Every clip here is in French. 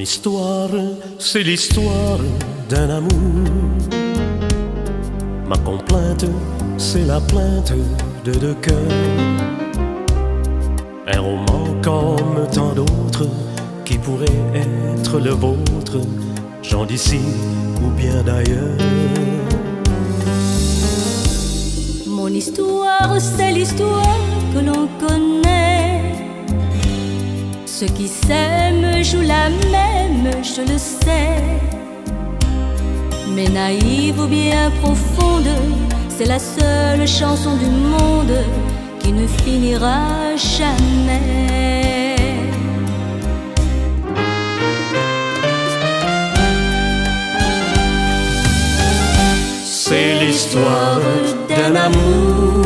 histoire, c'est l'histoire d'un amour. Ma complainte, c'est la plainte de deux cœurs. Un roman comme tant d'autres qui pourrait être le vôtre, gens d'ici ou bien d'ailleurs. Mon histoire, c'est l'histoire que l'on connaît. Ceux qui s'aiment jouent la même, je le sais. Mais naïve ou bien profonde, c'est la seule chanson du monde qui ne finira jamais. C'est l'histoire d'un amour.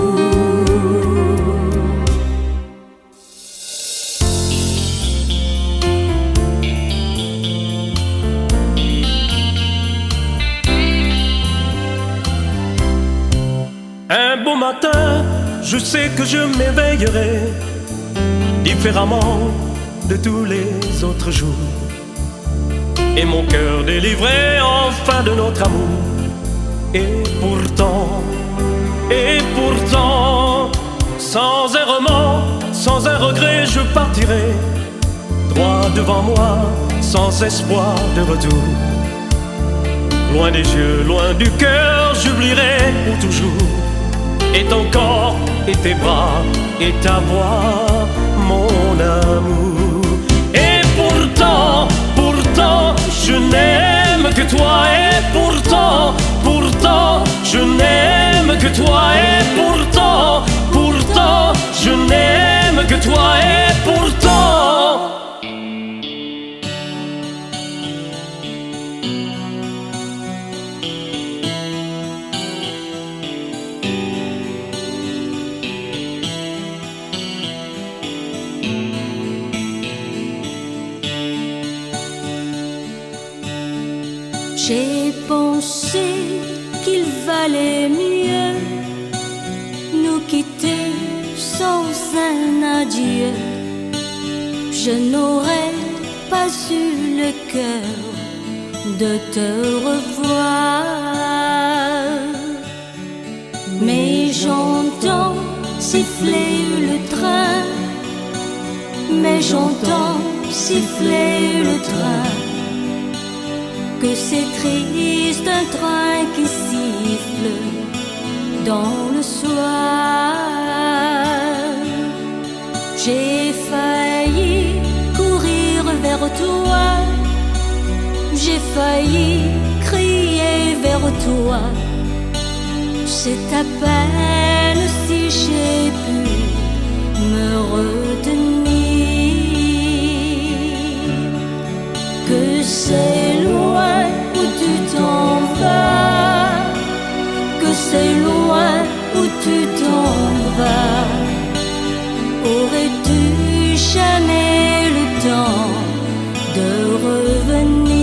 Un beau matin, je sais que je m'éveillerai différemment de tous les autres jours, et mon cœur délivré enfin de notre amour. Et pourtant, sans errement, sans un regret, je partirai droit devant moi, sans espoir de retour. Loin des yeux, loin du cœur, j'oublierai pour toujours. Et ton corps, et tes bras, et ta voix, mon amour. Et pourtant, je n'aime que toi. Et pourtant, je n'aime que toi. Et pourtant, je n'aime que toi. Et pourtant, j'ai pensé qu'il valait mieux nous quitter sans un adieu. Je n'aurais pas eu le cœur de te revoir. Mais j'entends siffler le train, mais j'entends siffler le train. Que c'est triste un train qui siffle dans le soir. J'ai failli courir vers toi, j'ai failli crier vers toi. C'est à peine si j'ai pu me retenir. Que c'est loin où tu t'en vas, que c'est loin où tu t'en vas. Aurais-tu jamais le temps de revenir?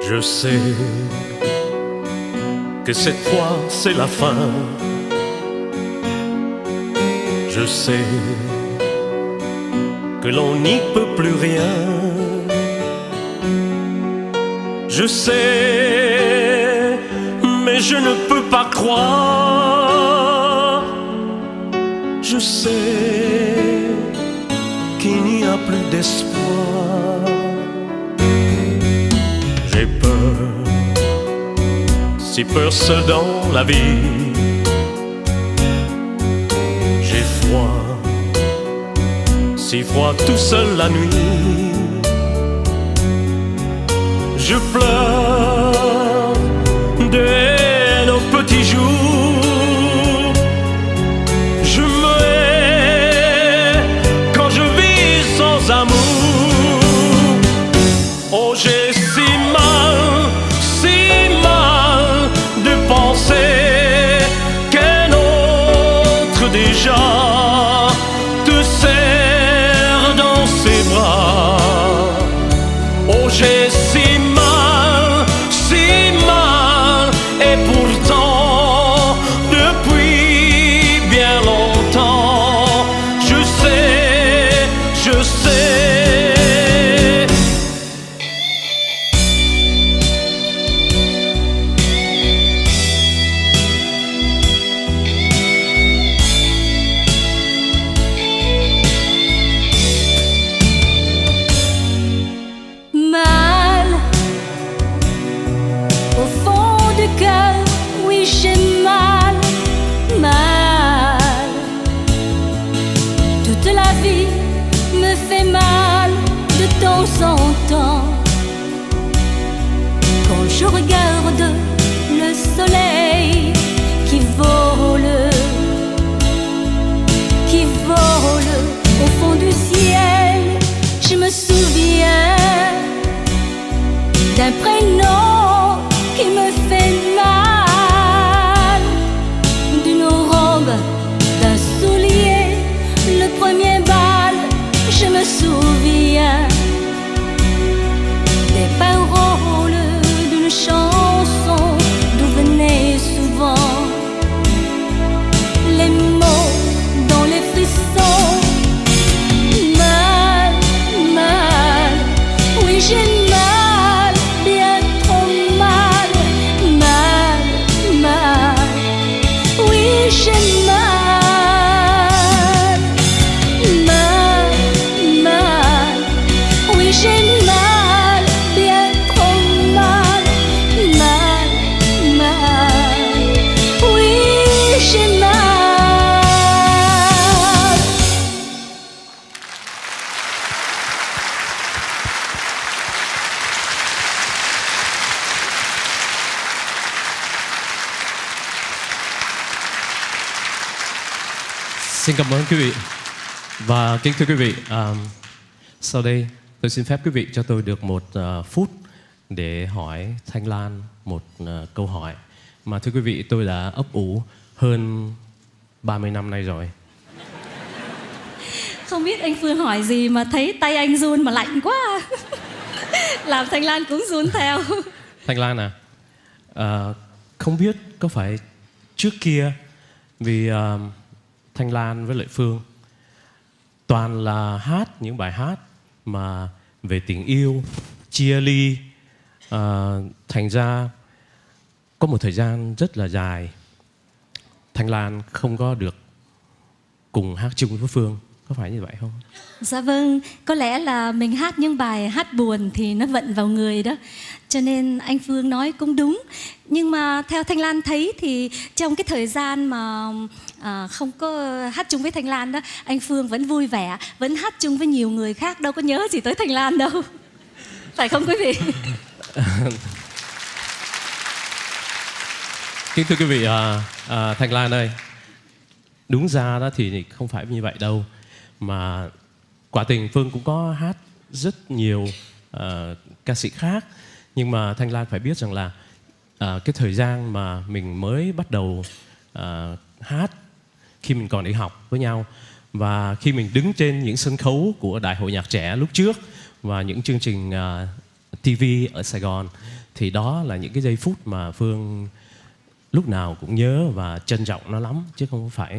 Je sais que cette fois c'est la fin. Je sais que l'on n'y peut plus rien. Je sais, mais je ne peux pas croire. Je sais qu'il n'y a plus d'espoir. J'ai peur, si peur seul dans la vie. J'ai froid, si froid tout seul la nuit. Je pleure de haine aux petits jours. Je me hais quand je vis sans amour. Oh, j'ai si mal de penser qu'un autre déjà te serre dans ses bras. Oh, j'ai si mal temps. Quand je regarde le soleil qui vole au fond du ciel, je me souviens d'un prénom qui me fait mal, d'une robe, d'un soulier, le premier bal. Je me souviens des paroles d'une chanson d'où venaient souvent les mots dans les frissons. Mal, mal, oui j'ai mal, bien trop mal. Mal, mal, oui j'ai mal. Mal, mal, oui j'ai mal, bien trop mal. Mal, mal, oui j'ai mal. Xin cảm ơn quý vị. Và kính thưa quý vị, sau đây tôi xin phép quý vị cho tôi được một phút để hỏi Thanh Lan một câu hỏi mà thưa quý vị tôi đã ấp ủ hơn 30 năm nay rồi. Không biết anh Phương hỏi gì mà thấy tay anh run mà lạnh quá. Làm Thanh Lan cũng run theo. Thanh Lan à, không biết có phải trước kia vì Thanh Lan với lại Phương toàn là hát những bài hát mà về tình yêu, chia ly, thành ra có một thời gian rất là dài Thanh Lan không có được cùng hát chung với Phương, có phải như vậy không? Dạ vâng, có lẽ là mình hát những bài hát buồn thì nó vận vào người đó. Cho nên anh Phương nói cũng đúng. Nhưng mà theo Thanh Lan thấy thì trong cái thời gian mà không có hát chung với Thanh Lan đó, anh Phương vẫn vui vẻ, vẫn hát chung với nhiều người khác, đâu có nhớ gì tới Thanh Lan đâu. Phải không quý vị? Kính thưa quý vị, Thanh Lan ơi, đúng ra đó thì không phải như vậy đâu. Mà quả tình Phương cũng có hát rất nhiều ca sĩ khác. Nhưng mà Thanh Lan phải biết rằng là cái thời gian mà mình mới bắt đầu hát khi mình còn đi học với nhau, và khi mình đứng trên những sân khấu của Đại hội Nhạc Trẻ lúc trước và những chương trình TV ở Sài Gòn, thì đó là những cái giây phút mà Phương lúc nào cũng nhớ và trân trọng nó lắm, chứ không phải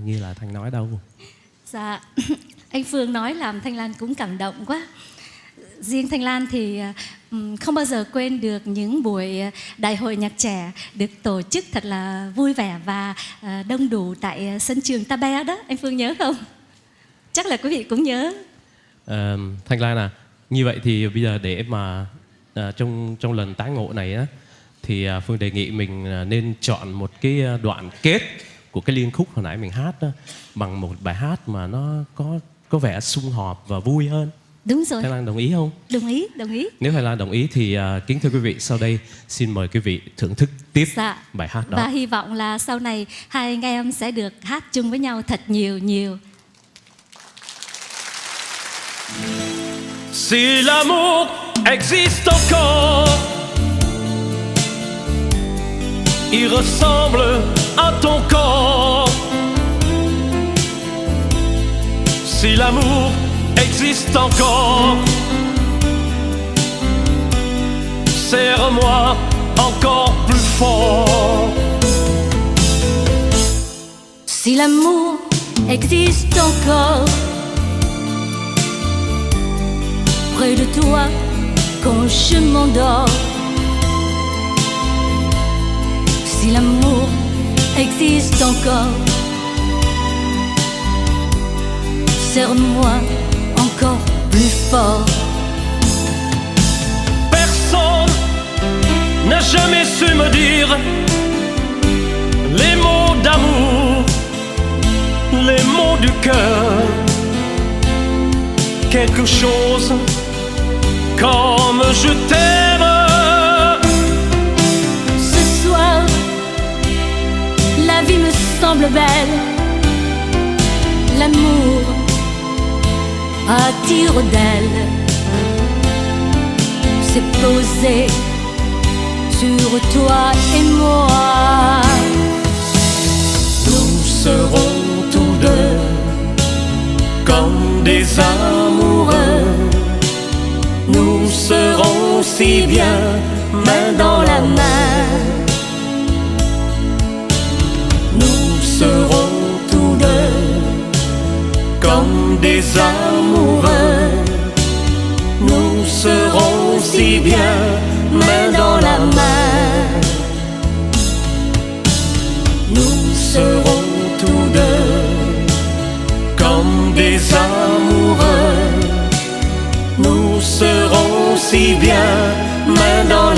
như là Thanh nói đâu. Dạ, anh Phương nói làm Thanh Lan cũng cảm động quá. Riêng Thanh Lan thì không bao giờ quên được những buổi Đại hội Nhạc Trẻ được tổ chức thật là vui vẻ và đông đủ tại sân trường Ta Be đó. Anh Phương nhớ không? Chắc là quý vị cũng nhớ. Thanh Lan à, như vậy thì bây giờ để mà trong lần tái ngộ này á, thì Phương đề nghị mình nên chọn một cái đoạn kết của cái liên khúc hồi nãy mình hát đó, bằng một bài hát mà nó có vẻ sum họp và vui hơn. Đúng rồi. Thanh Lan đồng ý không? Đồng ý, đồng ý. Nếu Thanh Lan đồng ý thì kính thưa quý vị, sau đây xin mời quý vị thưởng thức tiếp bài hát đó. Và hy vọng là sau này hai anh em sẽ được hát chung với nhau thật nhiều nhiều. Si l'amour existe encore, il ressemble à ton corps. Si l'amour existe encore, serre-moi encore plus fort. Si l'amour existe encore, près de toi quand je m'endors. Si l'amour existe encore, serre-moi encore plus fort. Personne n'a jamais su me dire les mots d'amour, les mots du cœur. Quelque chose comme je t'aime. Ce soir, la vie me semble belle. L'amour attire d'elle. C'est posé sur toi et moi. Nous serons tous deux comme des amoureux. Nous serons si bien main dans la main. Nous serons tous deux comme des amoureux. Nous serons si bien main dans la main. Nous serons tous deux comme des amoureux. Nous serons si bien main dans